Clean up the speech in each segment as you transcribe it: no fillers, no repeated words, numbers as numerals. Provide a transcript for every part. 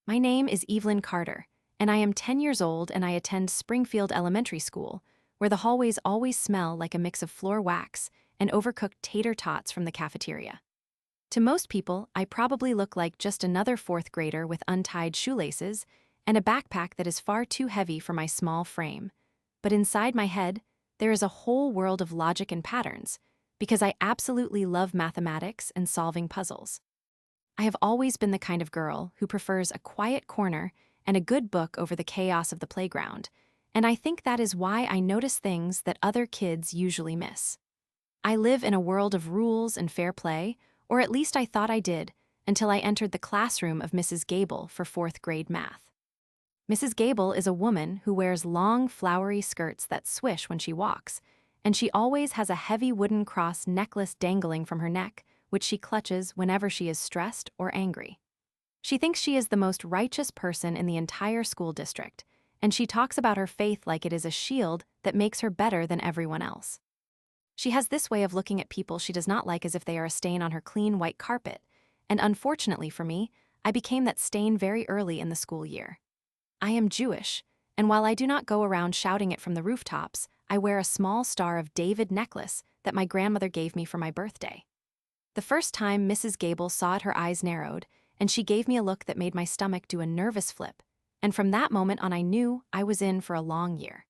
My name is Evelyn Carter, and I am 10 years old and I attend Springfield Elementary School, where the hallways always smell like a mix of floor wax and overcooked tater tots from the cafeteria. To most people, I probably look like just another fourth grader with untied shoelaces and a backpack that is far too heavy for my small frame. But inside my head, there is a whole world of logic and patterns, because I absolutely love mathematics and solving puzzles. I have always been the kind of girl who prefers a quiet corner and a good book over the chaos of the playground, and I think that is why I notice things that other kids usually miss. I live in a world of rules and fair play, or at least I thought I did, until I entered the classroom of Mrs. Gable for fourth grade math. Mrs. Gable is a woman who wears long, flowery skirts that swish when she walks, and she always has a heavy wooden cross necklace dangling from her neck, which she clutches whenever she is stressed or angry. She thinks she is the most righteous person in the entire school district, and she talks about her faith like it is a shield that makes her better than everyone else. She has this way of looking at people she does not like as if they are a stain on her clean white carpet, and unfortunately for me, I became that stain very early in the school year. I am Jewish, and while I do not go around shouting it from the rooftops, I wear a small Star of David necklace that my grandmother gave me for my birthday. The first time Mrs. Gable saw it, her eyes narrowed, and she gave me a look that made my stomach do a nervous flip, and from that moment on I knew I was in for a long year.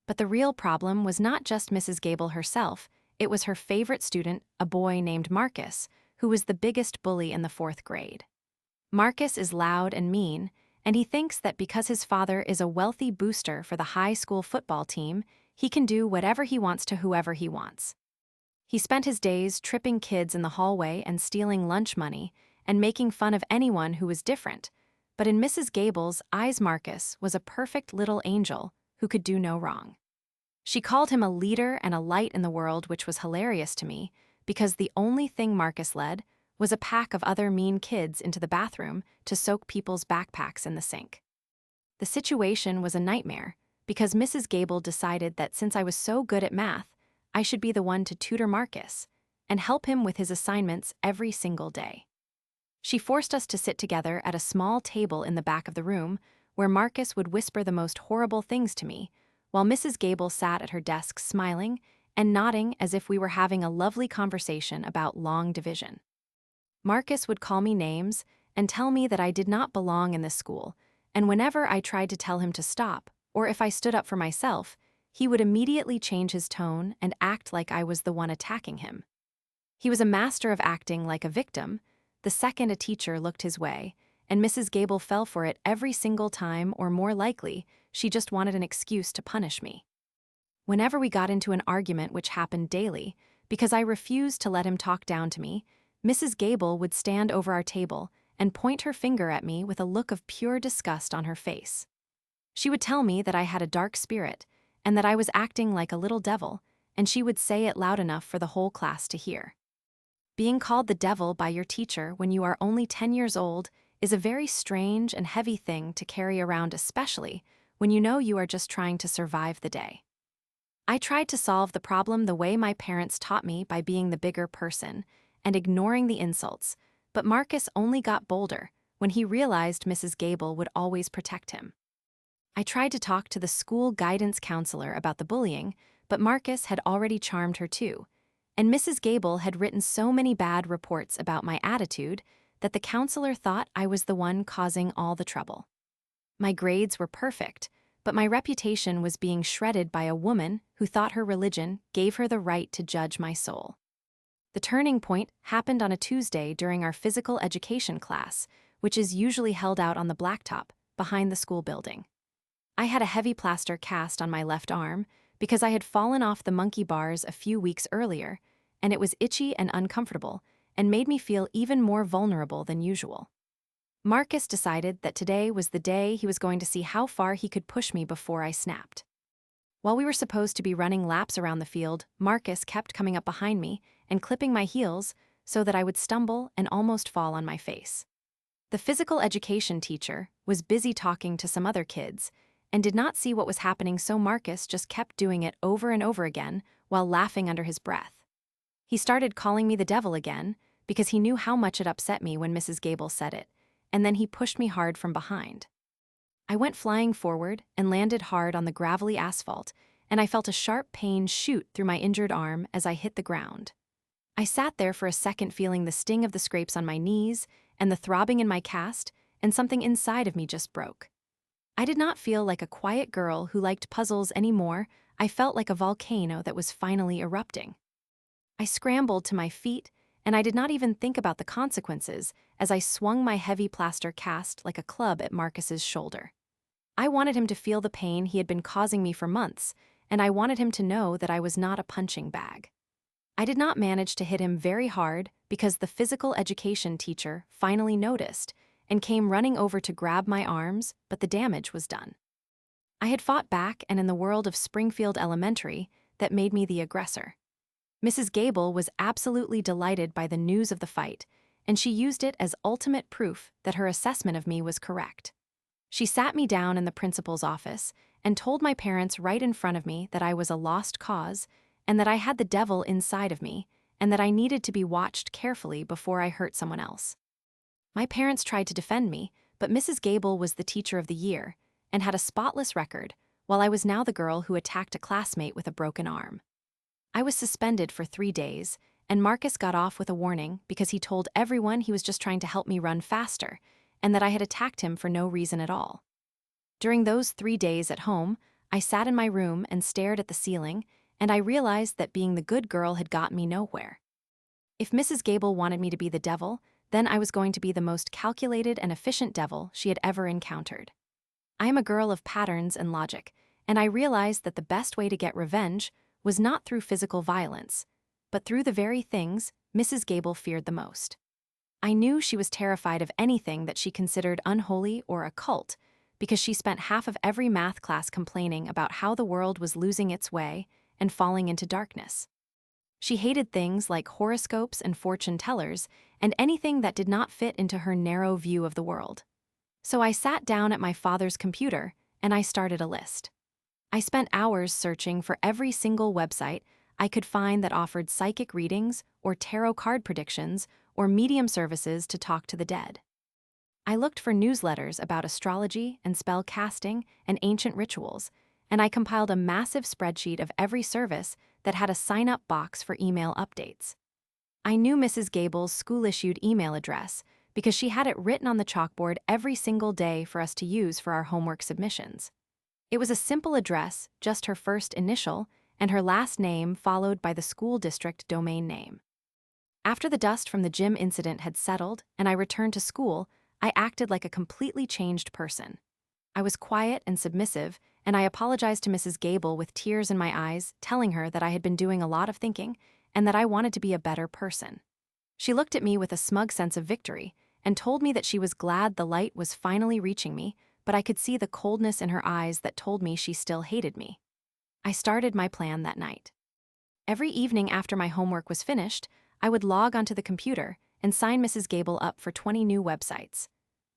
But the real problem was not just Mrs. Gable herself, it was her favorite student, a boy named Marcus, who was the biggest bully in the fourth grade. Marcus is loud and mean, and he thinks that because his father is a wealthy booster for the high school football team, he can do whatever he wants to whoever he wants. He spent his days tripping kids in the hallway and stealing lunch money and making fun of anyone who was different, but in Mrs. Gable's eyes Marcus was a perfect little angel who could do no wrong. She called him a leader and a light in the world, which was hilarious to me, because the only thing Marcus led was a pack of other mean kids into the bathroom to soak people's backpacks in the sink. The situation was a nightmare, because Mrs. Gable decided that since I was so good at math, I should be the one to tutor Marcus and help him with his assignments every single day. She forced us to sit together at a small table in the back of the room where Marcus would whisper the most horrible things to me, while Mrs. Gable sat at her desk smiling and nodding as if we were having a lovely conversation about long division. Marcus would call me names and tell me that I did not belong in this school, and whenever I tried to tell him to stop, or if I stood up for myself, he would immediately change his tone and act like I was the one attacking him. He was a master of acting like a victim the second a teacher looked his way, and Mrs. Gable fell for it every single time, or more likely, she just wanted an excuse to punish me. Whenever we got into an argument, which happened daily, because I refused to let him talk down to me, Mrs. Gable would stand over our table and point her finger at me with a look of pure disgust on her face. She would tell me that I had a dark spirit and that I was acting like a little devil, and she would say it loud enough for the whole class to hear. Being called the devil by your teacher when you are only 10 years old is a very strange and heavy thing to carry around, especially when you know you are just trying to survive the day. I tried to solve the problem the way my parents taught me, by being the bigger person and ignoring the insults, but Marcus only got bolder when he realized Mrs. Gable would always protect him. I tried to talk to the school guidance counselor about the bullying, but Marcus had already charmed her too, and Mrs. Gable had written so many bad reports about my attitude that the counselor thought I was the one causing all the trouble. My grades were perfect, but my reputation was being shredded by a woman who thought her religion gave her the right to judge my soul. The turning point happened on a Tuesday during our physical education class, which is usually held out on the blacktop behind the school building. I had a heavy plaster cast on my left arm because I had fallen off the monkey bars a few weeks earlier, and it was itchy and uncomfortable and made me feel even more vulnerable than usual. Marcus decided that today was the day he was going to see how far he could push me before I snapped. While we were supposed to be running laps around the field, Marcus kept coming up behind me and clipping my heels so that I would stumble and almost fall on my face. The physical education teacher was busy talking to some other kids and did not see what was happening, so Marcus just kept doing it over and over again while laughing under his breath. He started calling me the devil again because he knew how much it upset me when Mrs. Gable said it, and then he pushed me hard from behind. I went flying forward and landed hard on the gravelly asphalt, and I felt a sharp pain shoot through my injured arm as I hit the ground. I sat there for a second feeling the sting of the scrapes on my knees and the throbbing in my cast, and something inside of me just broke. I did not feel like a quiet girl who liked puzzles anymore. I felt like a volcano that was finally erupting. I scrambled to my feet, and I did not even think about the consequences as I swung my heavy plaster cast like a club at Marcus's shoulder. I wanted him to feel the pain he had been causing me for months, and I wanted him to know that I was not a punching bag. I did not manage to hit him very hard because the physical education teacher finally noticed and came running over to grab my arms, but the damage was done. I had fought back, and in the world of Springfield Elementary, that made me the aggressor. Mrs. Gable was absolutely delighted by the news of the fight, and she used it as ultimate proof that her assessment of me was correct. She sat me down in the principal's office and told my parents right in front of me that I was a lost cause and that I had the devil inside of me and that I needed to be watched carefully before I hurt someone else. My parents tried to defend me, but Mrs. Gable was the teacher of the year and had a spotless record, while I was now the girl who attacked a classmate with a broken arm. I was suspended for 3 days, and Marcus got off with a warning because he told everyone he was just trying to help me run faster, and that I had attacked him for no reason at all. During those 3 days at home, I sat in my room and stared at the ceiling, and I realized that being the good girl had gotten me nowhere. If Mrs. Gable wanted me to be the devil, then I was going to be the most calculated and efficient devil she had ever encountered. I am a girl of patterns and logic, and I realized that the best way to get revenge was not through physical violence, but through the very things Mrs. Gable feared the most. I knew she was terrified of anything that she considered unholy or occult, because she spent half of every math class complaining about how the world was losing its way and falling into darkness. She hated things like horoscopes and fortune tellers and anything that did not fit into her narrow view of the world. So I sat down at my father's computer and I started a list. I spent hours searching for every single website I could find that offered psychic readings or tarot card predictions or medium services to talk to the dead. I looked for newsletters about astrology and spell casting and ancient rituals, and I compiled a massive spreadsheet of every service that had a sign-up box for email updates. I knew Mrs. Gable's school-issued email address because she had it written on the chalkboard every single day for us to use for our homework submissions. It was a simple address, just her first initial, and her last name followed by the school district domain name. After the dust from the gym incident had settled and I returned to school, I acted like a completely changed person. I was quiet and submissive, and I apologized to Mrs. Gable with tears in my eyes, telling her that I had been doing a lot of thinking and that I wanted to be a better person. She looked at me with a smug sense of victory and told me that she was glad the light was finally reaching me, but I could see the coldness in her eyes that told me she still hated me. I started my plan that night. Every evening after my homework was finished, I would log onto the computer and sign Mrs. Gable up for 20 new websites.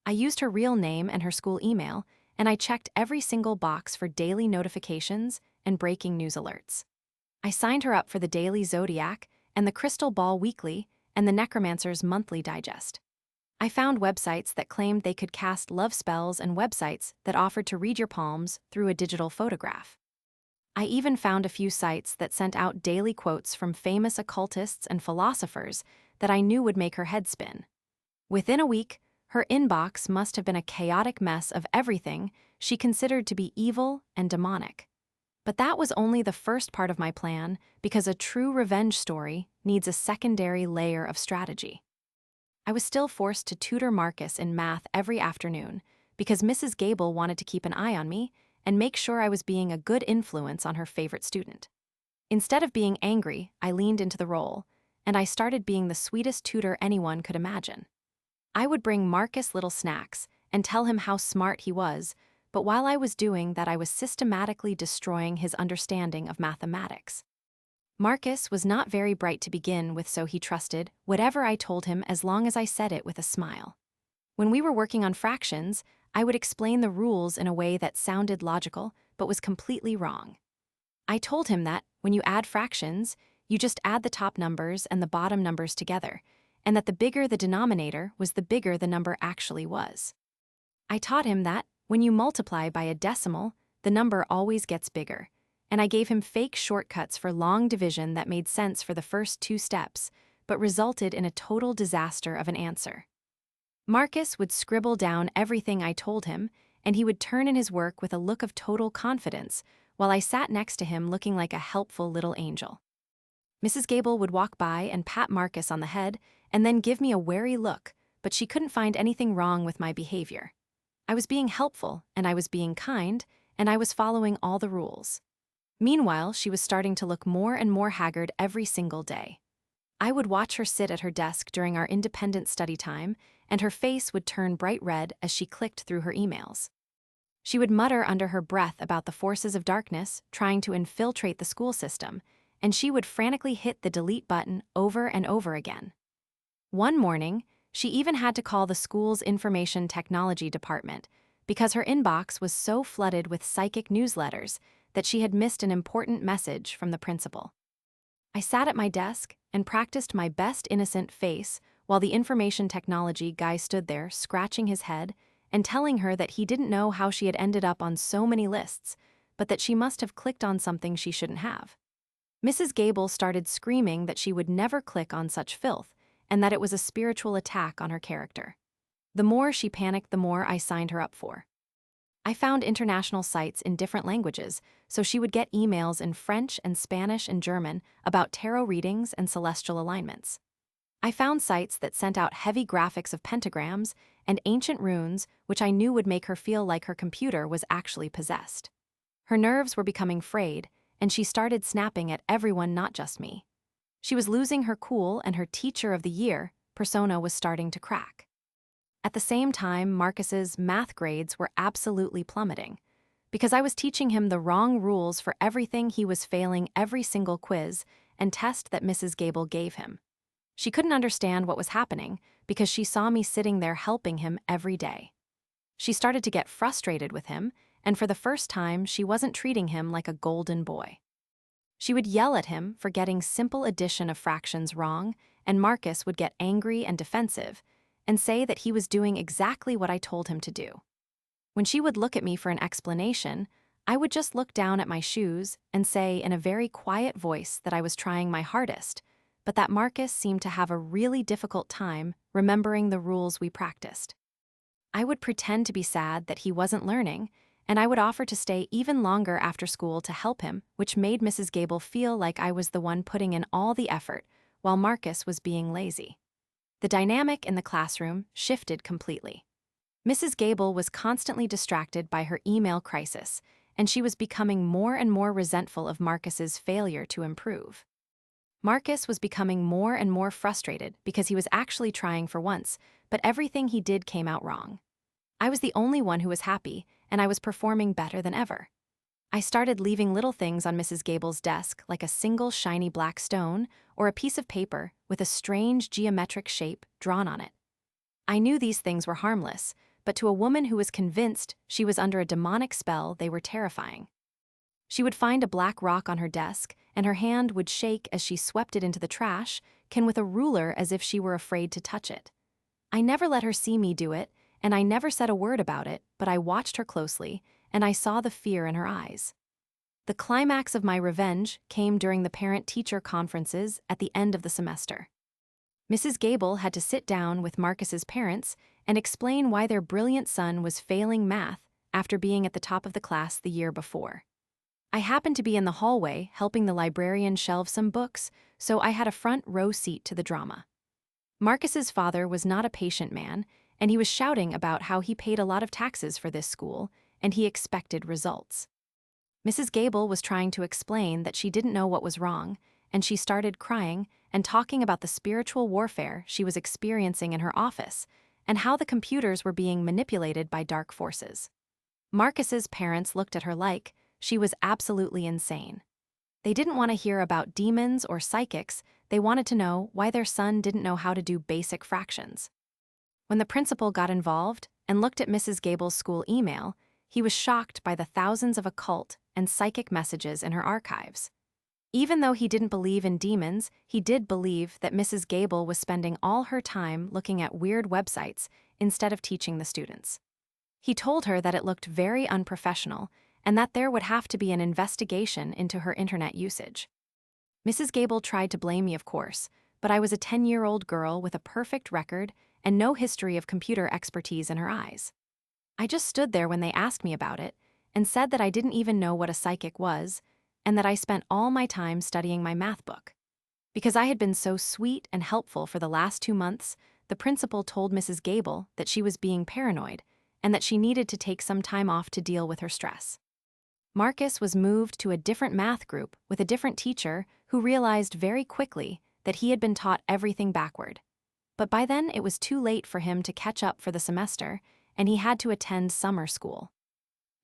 I used her real name and her school email, and I checked every single box for daily notifications and breaking news alerts. I signed her up for the Daily Zodiac and the Crystal Ball Weekly and the Necromancer's Monthly Digest. I found websites that claimed they could cast love spells and websites that offered to read your palms through a digital photograph. I even found a few sites that sent out daily quotes from famous occultists and philosophers that I knew would make her head spin. Within a week, her inbox must have been a chaotic mess of everything she considered to be evil and demonic. But that was only the first part of my plan, because a true revenge story needs a secondary layer of strategy. I was still forced to tutor Marcus in math every afternoon because Mrs. Gable wanted to keep an eye on me and make sure I was being a good influence on her favorite student. Instead of being angry, I leaned into the role, and I started being the sweetest tutor anyone could imagine. I would bring Marcus little snacks and tell him how smart he was, but while I was doing that, I was systematically destroying his understanding of mathematics. Marcus was not very bright to begin with, so he trusted whatever I told him as long as I said it with a smile. When we were working on fractions, I would explain the rules in a way that sounded logical but was completely wrong. I told him that when you add fractions, you just add the top numbers and the bottom numbers together, and that the bigger the denominator was, the bigger the number actually was. I taught him that, when you multiply by a decimal, the number always gets bigger, and I gave him fake shortcuts for long division that made sense for the first 2 steps, but resulted in a total disaster of an answer. Marcus would scribble down everything I told him, and he would turn in his work with a look of total confidence, while I sat next to him looking like a helpful little angel. Mrs. Gable would walk by and pat Marcus on the head, and then give me a wary look, but she couldn't find anything wrong with my behavior. I was being helpful, and I was being kind, and I was following all the rules. Meanwhile, she was starting to look more and more haggard every single day. I would watch her sit at her desk during our independent study time, and her face would turn bright red as she clicked through her emails. She would mutter under her breath about the forces of darkness trying to infiltrate the school system, and she would frantically hit the delete button over and over again. One morning, she even had to call the school's information technology department because her inbox was so flooded with psychic newsletters that she had missed an important message from the principal. I sat at my desk and practiced my best innocent face while the information technology guy stood there scratching his head and telling her that he didn't know how she had ended up on so many lists, but that she must have clicked on something she shouldn't have. Mrs. Gable started screaming that she would never click on such filth and that it was a spiritual attack on her character. The more she panicked, the more I signed her up for. I found international sites in different languages, so she would get emails in French and Spanish and German about tarot readings and celestial alignments. I found sites that sent out heavy graphics of pentagrams and ancient runes, which I knew would make her feel like her computer was actually possessed. Her nerves were becoming frayed, and she started snapping at everyone, not just me. She was losing her cool, and her Teacher of the Year persona was starting to crack. At the same time, Marcus's math grades were absolutely plummeting. Because I was teaching him the wrong rules for everything, he was failing every single quiz and test that Mrs. Gable gave him. She couldn't understand what was happening because she saw me sitting there helping him every day. She started to get frustrated with him, and for the first time, she wasn't treating him like a golden boy. She would yell at him for getting simple addition of fractions wrong, and Marcus would get angry and defensive and say that he was doing exactly what I told him to do. When she would look at me for an explanation, I would just look down at my shoes and say in a very quiet voice that I was trying my hardest, but that Marcus seemed to have a really difficult time remembering the rules we practiced. I would pretend to be sad that he wasn't learning, and I would offer to stay even longer after school to help him, which made Mrs. Gable feel like I was the one putting in all the effort, while Marcus was being lazy. The dynamic in the classroom shifted completely. Mrs. Gable was constantly distracted by her email crisis, and she was becoming more and more resentful of Marcus's failure to improve. Marcus was becoming more and more frustrated because he was actually trying for once, but everything he did came out wrong. I was the only one who was happy, and I was performing better than ever. I started leaving little things on Mrs. Gable's desk, like a single shiny black stone or a piece of paper with a strange geometric shape drawn on it. I knew these things were harmless, but to a woman who was convinced she was under a demonic spell, they were terrifying. She would find a black rock on her desk, and her hand would shake as she swept it into the trash, can with a ruler as if she were afraid to touch it. I never let her see me do it, and I never said a word about it, but I watched her closely, and I saw the fear in her eyes. The climax of my revenge came during the parent-teacher conferences at the end of the semester. Mrs. Gable had to sit down with Marcus's parents and explain why their brilliant son was failing math after being at the top of the class the year before. I happened to be in the hallway helping the librarian shelve some books, so I had a front row seat to the drama. Marcus's father was not a patient man, and he was shouting about how he paid a lot of taxes for this school, and he expected results. Mrs. Gable was trying to explain that she didn't know what was wrong, and she started crying and talking about the spiritual warfare she was experiencing in her office and how the computers were being manipulated by dark forces. Marcus's parents looked at her like she was absolutely insane. They didn't want to hear about demons or psychics, they wanted to know why their son didn't know how to do basic fractions. When the principal got involved and looked at Mrs. Gable's school email, he was shocked by the thousands of occult and psychic messages in her archives. Even though he didn't believe in demons, he did believe that Mrs. Gable was spending all her time looking at weird websites instead of teaching the students. He told her that it looked very unprofessional and that there would have to be an investigation into her internet usage. Mrs. Gable tried to blame me, of course, but I was a 10-year-old girl with a perfect record and no history of computer expertise in her eyes. I just stood there when they asked me about it and said that I didn't even know what a psychic was and that I spent all my time studying my math book. Because I had been so sweet and helpful for the last 2 months, the principal told Mrs. Gable that she was being paranoid and that she needed to take some time off to deal with her stress. Marcus was moved to a different math group with a different teacher who realized very quickly that he had been taught everything backward. But by then it was too late for him to catch up for the semester, and he had to attend summer school.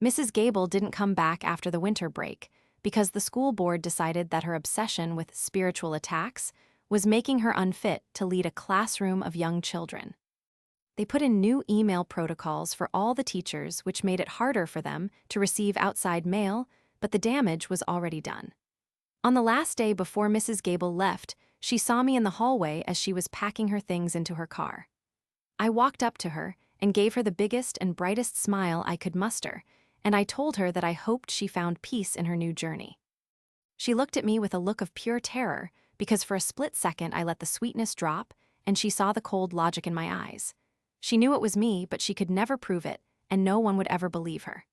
Mrs. Gable didn't come back after the winter break because the school board decided that her obsession with spiritual attacks was making her unfit to lead a classroom of young children. They put in new email protocols for all the teachers, which made it harder for them to receive outside mail, but the damage was already done. On the last day before Mrs. Gable left, she saw me in the hallway as she was packing her things into her car. I walked up to her and gave her the biggest and brightest smile I could muster, and I told her that I hoped she found peace in her new journey. She looked at me with a look of pure terror, because for a split second I let the sweetness drop, and she saw the cold logic in my eyes. She knew it was me, but she could never prove it, and no one would ever believe her.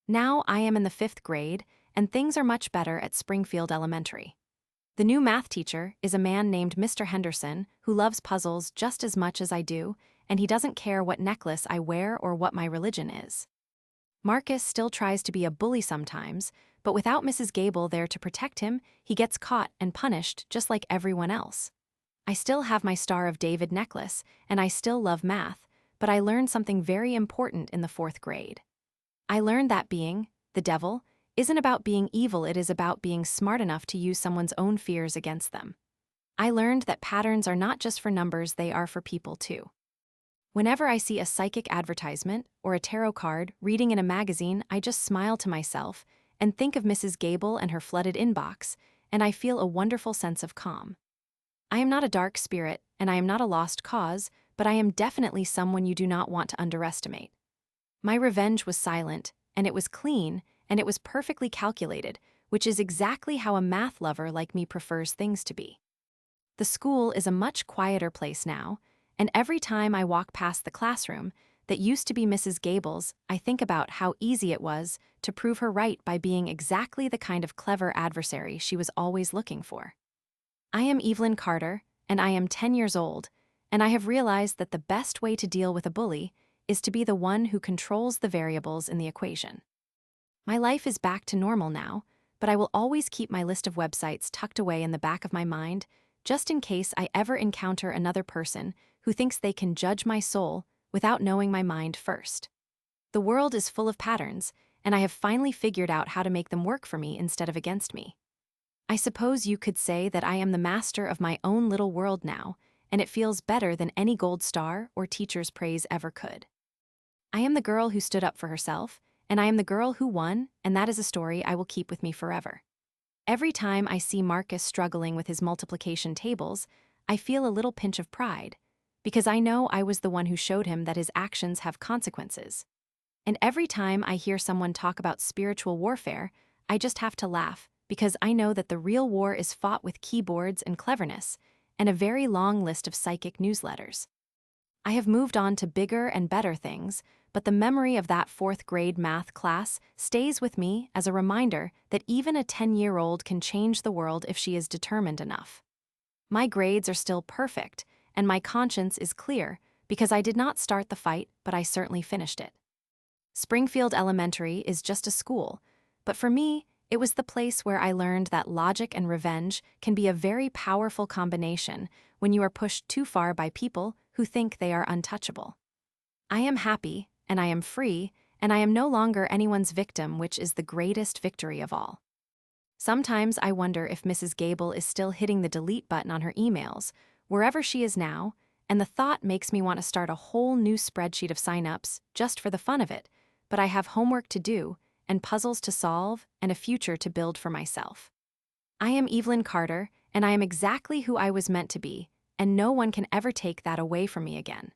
Now I am in the 5th grade, and things are much better at Springfield Elementary. The new math teacher is a man named Mr. Henderson who loves puzzles just as much as I do, and he doesn't care what necklace I wear or what my religion is. Marcus still tries to be a bully sometimes, but without Mrs. Gable there to protect him, he gets caught and punished just like everyone else. I still have my Star of David necklace, and I still love math, but I learned something very important in the 4th grade. I learned that being, the devil, isn't about being evil, it is about being smart enough to use someone's own fears against them. I learned that patterns are not just for numbers, they are for people too. Whenever I see a psychic advertisement or a tarot card reading in a magazine, I just smile to myself and think of Mrs. Gable and her flooded inbox, and I feel a wonderful sense of calm. I am not a dark spirit, and I am not a lost cause, but I am definitely someone you do not want to underestimate. My revenge was silent, and it was clean, and it was perfectly calculated, which is exactly how a math lover like me prefers things to be. The school is a much quieter place now, and every time I walk past the classroom that used to be Mrs. Gable's, I think about how easy it was to prove her right by being exactly the kind of clever adversary she was always looking for. I am Evelyn Carter, and I am 10 years old, and I have realized that the best way to deal with a bully is to be the one who controls the variables in the equation. My life is back to normal now, but I will always keep my list of websites tucked away in the back of my mind, just in case I ever encounter another person who thinks they can judge my soul without knowing my mind first. The world is full of patterns, and I have finally figured out how to make them work for me instead of against me. I suppose you could say that I am the master of my own little world now, and it feels better than any gold star or teacher's praise ever could. I am the girl who stood up for herself, and I am the girl who won, and that is a story I will keep with me forever. Every time I see Marcus struggling with his multiplication tables, I feel a little pinch of pride, because I know I was the one who showed him that his actions have consequences. And every time I hear someone talk about spiritual warfare, I just have to laugh, because I know that the real war is fought with keyboards and cleverness, and a very long list of psychic newsletters. I have moved on to bigger and better things, but the memory of that 4th grade math class stays with me as a reminder that even a 10-year-old can change the world if she is determined enough. My grades are still perfect, and my conscience is clear, because I did not start the fight, but I certainly finished it. Springfield Elementary is just a school, but for me, it was the place where I learned that logic and revenge can be a very powerful combination when you are pushed too far by people who think they are untouchable. I am happy, and I am free, and I am no longer anyone's victim, which is the greatest victory of all. Sometimes I wonder if Mrs. Gable is still hitting the delete button on her emails, wherever she is now, and the thought makes me want to start a whole new spreadsheet of sign-ups just for the fun of it, but I have homework to do, and puzzles to solve, and a future to build for myself. I am Evelyn Carter, and I am exactly who I was meant to be, and no one can ever take that away from me again.